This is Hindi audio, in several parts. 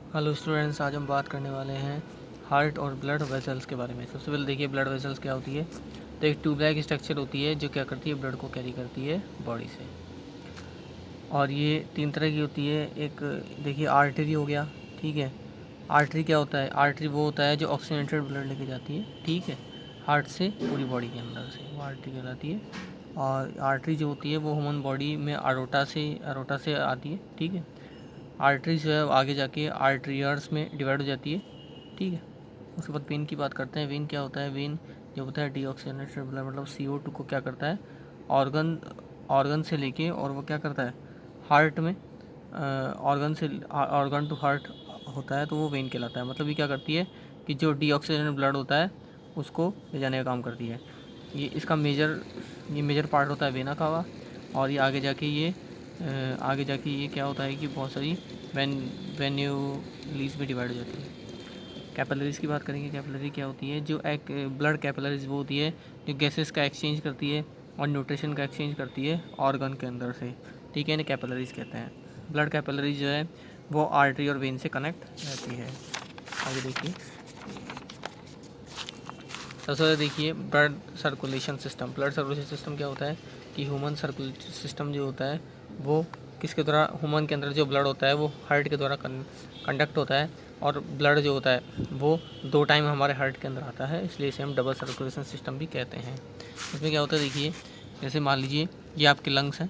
हेलो स्टूडेंट्स, आज हम बात करने वाले हैं हार्ट और ब्लड वेसल्स के बारे में। सबसे पहले देखिए ब्लड वेसल्स क्या होती है। तो एक ट्यूब लाइक स्ट्रक्चर होती है जो क्या करती है, ब्लड को कैरी करती है बॉडी से। और ये तीन तरह की होती है। एक देखिए आर्टरी हो गया, ठीक है। आर्टरी क्या होता है? आर्टरी वो होता है जो ऑक्सीजनेटेड ब्लड लेके जाती है, ठीक है, हार्ट से पूरी बॉडी के अंदर से, वो आर्टरी कहलाती है। और आर्टरी जो होती है वो ह्यूमन बॉडी में अरोटा से आती है, ठीक है। आर्टरी जो है आगे जाके आर्टरियर्स में डिवाइड हो जाती है, ठीक है। उसके बाद वेन की बात करते हैं। वेन क्या होता है? वेन जो होता है डीऑक्सीजनेटेड ब्लड मतलब CO2 को क्या करता है, ऑर्गन ऑर्गन से लेके, और वो क्या करता है हार्ट में, ऑर्गन टू हार्ट होता है, तो वो वेन कहलाता है। मतलब ये क्या करती है कि जो डीऑक्सीजनेटेड ब्लड होता है उसको ले जाने का काम करती है। इसका मेजर पार्ट होता है वेना कावा। और ये आगे जाके ये क्या होता है कि बहुत सारी वैन वेन्यूलीज में डिवाइड हो जाती है। कैपिलरीज की बात करेंगे। कैपिलरी क्या होती है? जो एक ब्लड कैपिलरीज वो होती है जो गैसेस का एक्सचेंज करती है और न्यूट्रिशन का एक्सचेंज करती है ऑर्गन के अंदर से, ठीक है। इन्हें कैपिलरीज कहते हैं। ब्लड कैपिलरीज जो है वो आर्टरी और वेन से कनेक्ट रहती है। आगे देखिए, सबसे पहले देखिए blood circulation system. Blood circulation system क्या होता है कि ह्यूमन सर्कुलेशन सिस्टम जो होता है वो किसके द्वारा, ह्यूमन के अंदर जो ब्लड होता है वो हार्ट के द्वारा कंडक्ट होता है। और ब्लड जो होता है वो 2 टाइम हमारे हार्ट के अंदर आता है, इसलिए इसे हम डबल सर्कुलेशन सिस्टम भी कहते हैं। इसमें क्या होता है देखिए, जैसे मान लीजिए ये आपके लंग्स हैं,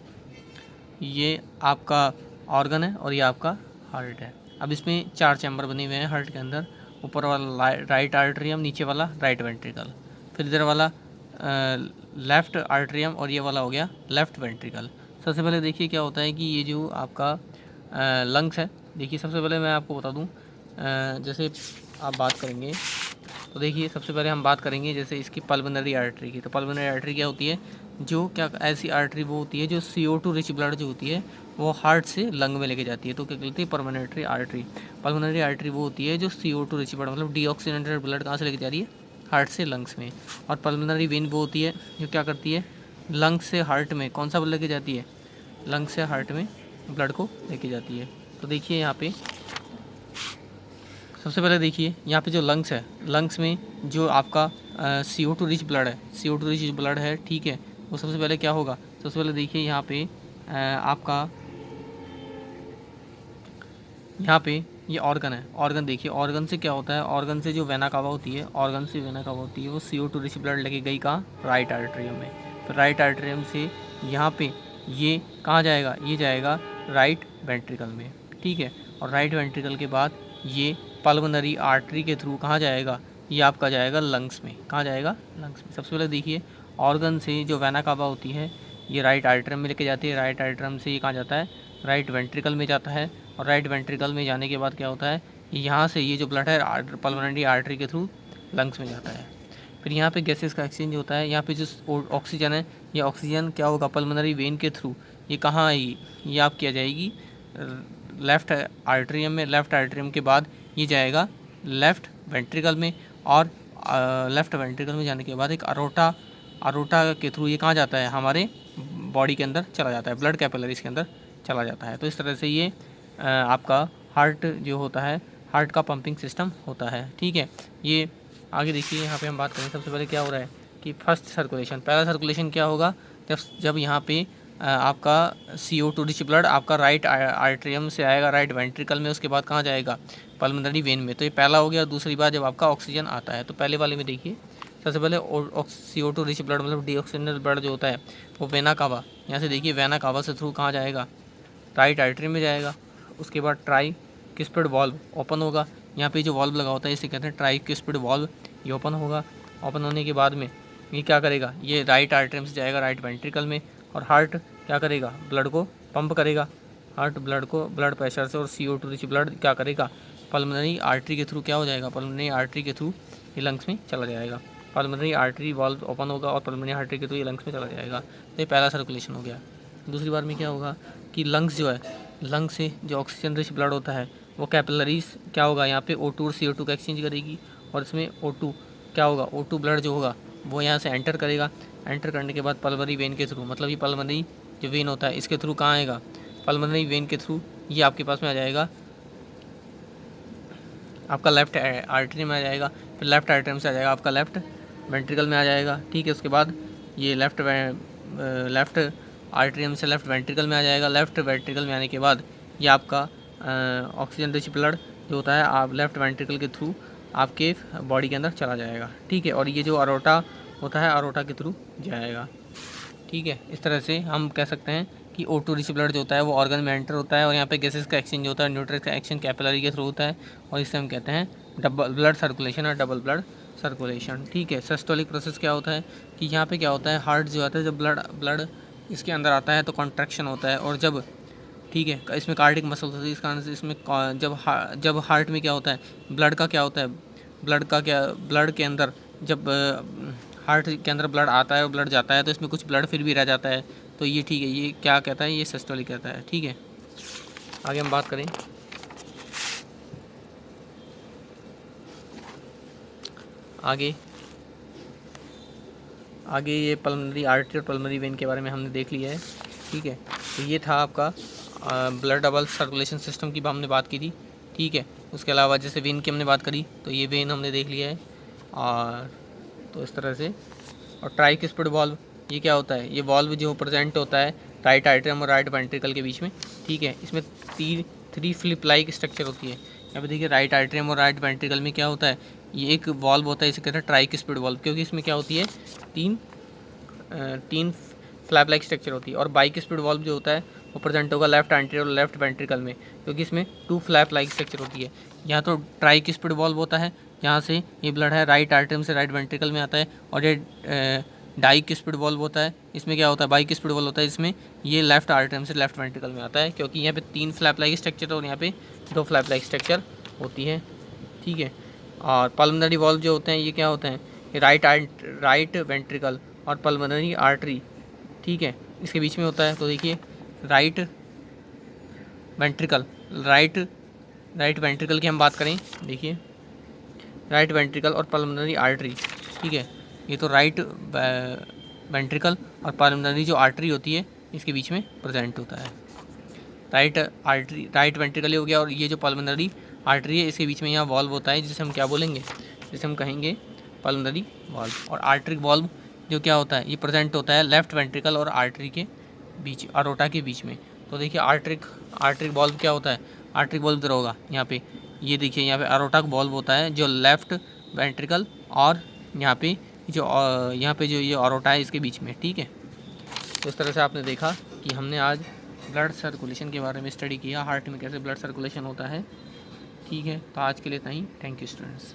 ये आपका ऑर्गन है और ये आपका हार्ट है। अब इसमें 4 चैम्बर बने हुए हैं हार्ट के अंदर। ऊपर वाला राइट आर्टरियम, नीचे वाला राइट वेंट्रिकल, फिर इधर वाला लेफ़्ट आर्टरियम, और ये वाला हो गया लेफ़्ट वेंट्रिकल। सबसे पहले देखिए क्या होता है कि ये जो आपका लंग्स है, देखिए सबसे पहले मैं आपको बता दूं, जैसे आप बात करेंगे तो देखिए सबसे पहले हम बात करेंगे जैसे इसकी पल्मोनरी आर्टरी की। तो पल्मोनरी आर्टरी क्या होती है? जो क्या ऐसी आर्टरी वो होती है जो CO2 रिच ब्लड जो होती है वो हार्ट से लंग में लेके जाती है, तो क्या कहती है पल्मोनरी आर्टरी। पल्मोनरी आर्टरी वो होती है जो CO2 रिच ब्लड मतलब डीऑक्सीजनेटेड ब्लड कहाँ से लेके जा रही है, हार्ट से लंग्स में। और पल्मोनरी वेन वो होती है जो क्या करती है, लंग्स से हार्ट में कौन सा ब्लड लेके जाती है, लंग्स से हार्ट में ब्लड को लेके जाती है। तो देखिए यहाँ पे सबसे पहले देखिए यहाँ पे जो लंग्स है, लंग्स में जो आपका CO2 रिच ब्लड है, CO2 रिच ब्लड है, ठीक है। वो सबसे पहले क्या होगा, सबसे पहले देखिए यहाँ पे आपका यहाँ पे ये ऑर्गन है। ऑर्गन देखिए, ऑर्गन से क्या होता है, ऑर्गन से जो वेना कावा होती है, ऑर्गन से वेना कावा होती है वो CO2 रिच ब्लड लेके गई कहाँ, राइट आर्टरियम में। फिर राइट आर्टरियम से यहाँ पे ये कहाँ जाएगा, ये जाएगा राइट वेंट्रिकल में, ठीक है। और राइट वेंट्रिकल के बाद ये पल्मोनरी आर्टरी के थ्रू कहाँ जाएगा, ये आपका जाएगा लंग्स में। कहाँ जाएगा, लंग्स में। सबसे पहले देखिए ऑर्गन से जो वेना कावा होती है ये राइट आर्टरियम में लेके जाती है, राइट आर्टरियम से ये कहाँ जाता है, राइट वेंट्रिकल में जाता है। और राइट वेंट्रिकल में जाने के बाद क्या होता है, यहाँ से ये जो ब्लड है पल्मोनरी आर्टरी के थ्रू लंग्स में जाता है। फिर यहाँ पे गैसेस का एक्सचेंज होता है। यहाँ पे जो ऑक्सीजन है, ये ऑक्सीजन क्या होगा, पल्मोनरी वेन के थ्रू ये कहाँ आएगी, ये आप किया जाएगी लेफ़्ट आर्टरियम में। लेफ़्ट आर्टरियम के बाद ये जाएगा लेफ़्ट वेंट्रिकल में। और लेफ़्ट वेंट्रिकल में जाने के बाद एक अरोटा के थ्रू ये कहाँ जाता है, हमारे बॉडी के अंदर चला जाता है, ब्लड कैपिलरीज के अंदर चला जाता है। तो इस तरह से ये आपका हार्ट जो होता है, हार्ट का पंपिंग सिस्टम होता है, ठीक है। ये आगे देखिए यहाँ पे हम बात करें, सबसे पहले क्या हो रहा है कि फर्स्ट सर्कुलेशन, पहला सर्कुलेशन क्या होगा, जब यहाँ पे आपका CO2 रिच ब्लड आपका राइट आर्टरियम से आएगा राइट वेंट्रिकल में, उसके बाद कहाँ जाएगा, पल्मोनरी वेन में। तो ये पहला हो गया। दूसरी बार जब आपका ऑक्सीजन आता है, तो पहले वाले में देखिए सबसे पहले CO2 रिच ब्लड मतलब डीऑक्सीजनेटेड ब्लड जो होता है वो वेना कावा, यहाँ से देखिए वेना कावा से थ्रू कहाँ जाएगा, राइट आर्टरी में जाएगा। उसके बाद ट्राई किस्पिड वॉल्व ओपन होगा। यहाँ पे जो वॉल्व लगा होता है इसे कहते हैं ट्राई किस्पिड वॉल्व। ये ओपन होगा। ओपन होने के बाद में ये क्या करेगा, ये राइट आर्टरी से जाएगा राइट वेंट्रिकल में। और हार्ट क्या करेगा, ब्लड को पंप करेगा। हार्ट ब्लड को ब्लड प्रेशर से और CO2 रिच ब्लड क्या करेगा, पल्मोनरी आर्टरी के थ्रू क्या हो जाएगा, पल्मोनरी आर्टरी के थ्रू ये लंग्स में चला जाएगा। पल्मोनरी आर्टरी वॉल्व ओपन होगा और पल्मोनरी आर्टरी के थ्रू ये लंग्स में चला जाएगा। तो ये पहला सर्कुलेशन हो गया। दूसरी बार में क्या होगा कि लंग्स जो है, लंग्स से जो ऑक्सीजन रिच ब्लड होता है वो कैपिलरीज क्या होगा, यहाँ पे O2 और CO2 का एक्सचेंज करेगी। और इसमें O2 क्या होगा, O2 ब्लड जो होगा वो यहाँ से एंटर करेगा। एंटर करने के बाद पल्मोनरी वेन के थ्रू, मतलब ये पल्मोनरी जो वेन होता है इसके थ्रू कहाँ आएगा, पल्मोनरी वेन के थ्रू ये आपके पास में आ जाएगा आपका लेफ्ट आर्टरी में आ जाएगा, फिर लेफ्ट आर्टरी से आ जाएगा आपका लेफ्ट वेंट्रिकल में आ जाएगा, ठीक है। उसके बाद ये लेफ्ट आर्टरियम से लेफ्ट वेंट्रिकल में आ जाएगा। लेफ्ट वेंट्रिकल में आने के बाद ये आपका ऑक्सीजन रिच ब्लड जो होता है आप लेफ्ट वेंट्रिकल के थ्रू आपके बॉडी के अंदर चला जाएगा, ठीक है। और ये जो अरोटा होता है अरोटा के थ्रू जाएगा, ठीक है। इस तरह से हम कह सकते हैं कि O2 रिच ब्लड जो होता है वो ऑर्गन में एंटर होता है और यहाँ पे गैसेस का एक्सचेंज होता है, न्यूट्रस का एक्सचेंज कैपिलरी के थ्रू होता है और इसे हम कहते हैं डबल ब्लड सर्कुलेशन और डबल ब्लड सर्कुलेशन, ठीक है। सिस्टोलिक प्रोसेस क्या होता है कि यहाँ पे क्या होता है, हार्ट जो आता है जब ब्लड इसके अंदर आता है तो कॉन्ट्रैक्शन होता है, और जब, ठीक है, इसमें कार्डिक मसल होती है, इस कारण से इसमें जब हार्ट में क्या होता है, ब्लड का क्या होता है, ब्लड के अंदर जब हार्ट के अंदर ब्लड आता है और ब्लड जाता है तो इसमें कुछ ब्लड फिर भी रह जाता है, तो ये, ठीक है, ये क्या कहता है, ये सिस्टोलिक कहता है, ठीक है। आगे हम बात करें, आगे ये पल्मोनरी आर्टरी और पल्मोनरी वेन के बारे में हमने देख लिया है, ठीक है। तो ये था आपका ब्लड डबल सर्कुलेशन सिस्टम की हमने बात की थी, ठीक है। उसके अलावा जैसे वेन की हमने बात करी तो ये वेन हमने देख लिया है, और तो इस तरह से। और ट्राइकिस्पिड वॉल्व ये क्या होता है, ये वॉल्व जो प्रेजेंट होता है राइट आर्टरियम और राइट वेंट्रिकल के बीच में, ठीक है। इसमें थ्री फ्लिप लाइक स्ट्रक्चर होती है। यहाँ पे देखिए राइट आर्टरियम और राइट वेंट्रिकल में क्या होता है, ये एक वॉल्व होता है, इसे कहते हैं ट्राइकिस्पिड वॉल्व, क्योंकि इसमें क्या होती है, तीन फ्लैप लाइक स्ट्रक्चर होती है। और बाइकिस्पिड वॉल्व जो होता है वो प्रेजेंट होगा लेफ्ट एंटीरियर और लेफ्ट वेंट्रिकल में, क्योंकि इसमें 2 फ्लैप लाइक स्ट्रक्चर होती है। यहाँ तो ट्राइकिस्पिड वॉल्व होता है, यहाँ से ये ब्लड है राइट आर्टरियम से राइट वेंट्रिकल में आता है, और ये डाइकिस्पिड वॉल्व होता है, इसमें क्या होता है, बाइकिस्पिड वॉल्व होता है, इसमें ये लेफ्ट आर्टरियम से लेफ्ट वेंट्रिकल में आता है, क्योंकि यहाँ पे 3 फ्लैप लाइक स्ट्रक्चर और यहाँ पे 2 फ्लैप लाइक स्ट्रक्चर होती है, ठीक है। और पल्मोनरी वॉल्व जो होते हैं ये क्या होते हैं, ये राइट वेंट्रिकल और पल्मोनरी आर्टरी, ठीक है, इसके बीच में होता है। तो देखिए राइट वेंट्रिकल की हम बात करें, देखिए राइट वेंट्रिकल और पल्मोनरी आर्टरी, ठीक है। ये तो राइट वेंट्रिकल और पल्मोनरी जो आर्टरी होती है इसके बीच में प्रेजेंट होता है। राइट वेंट्रिकल हो गया, और ये जो पल्मोनरी आर्टरी है इसके बीच में यहाँ वॉल्व होता है, जिसे हम क्या बोलेंगे, जिसे हम कहेंगे पल्मोनरी वॉल्व। और आर्टरिक वॉल्व जो क्या होता है, ये प्रेजेंट होता है लेफ्ट वेंट्रिकल और आर्टरी के बीच, अरोटा के बीच में। तो देखिए आर्टरिक वॉल्व क्या होता है, आर्टरिक वॉल्व इधर होगा, यहाँ पे ये देखिए यहाँ पे अरोटा वॉल्व होता है जो लेफ्ट वेंट्रिकल और यहाँ पे जो ये अरोटा है इसके बीच में, ठीक है। तो इस तरह से आपने देखा कि हमने आज ब्लड सर्कुलेशन के बारे में स्टडी किया, हार्ट में कैसे ब्लड सर्कुलेशन होता है, ठीक है। तो आज के लिए इतना ही, थैंक यू स्टूडेंट्स।